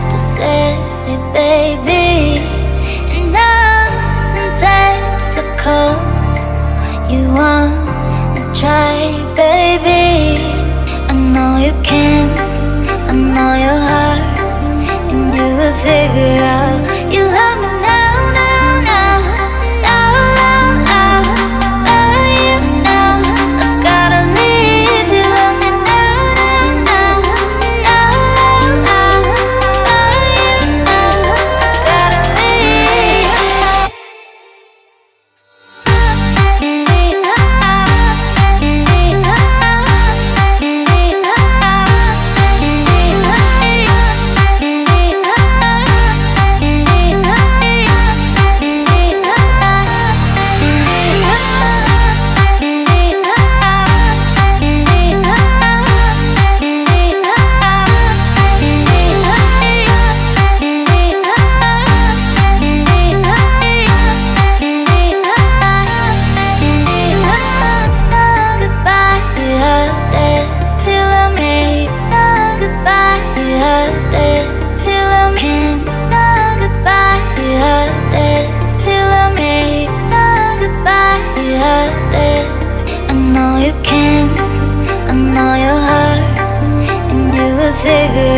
have to say it, baby. In us and Texaco's, you wanna try, baby. I know you can, I know your heart, and you will figure out you love me now, now, now, now, now, now. Love you now, I gotta leave. You love me now, now, now, now, now, now. Love you now, I gotta leave. Figure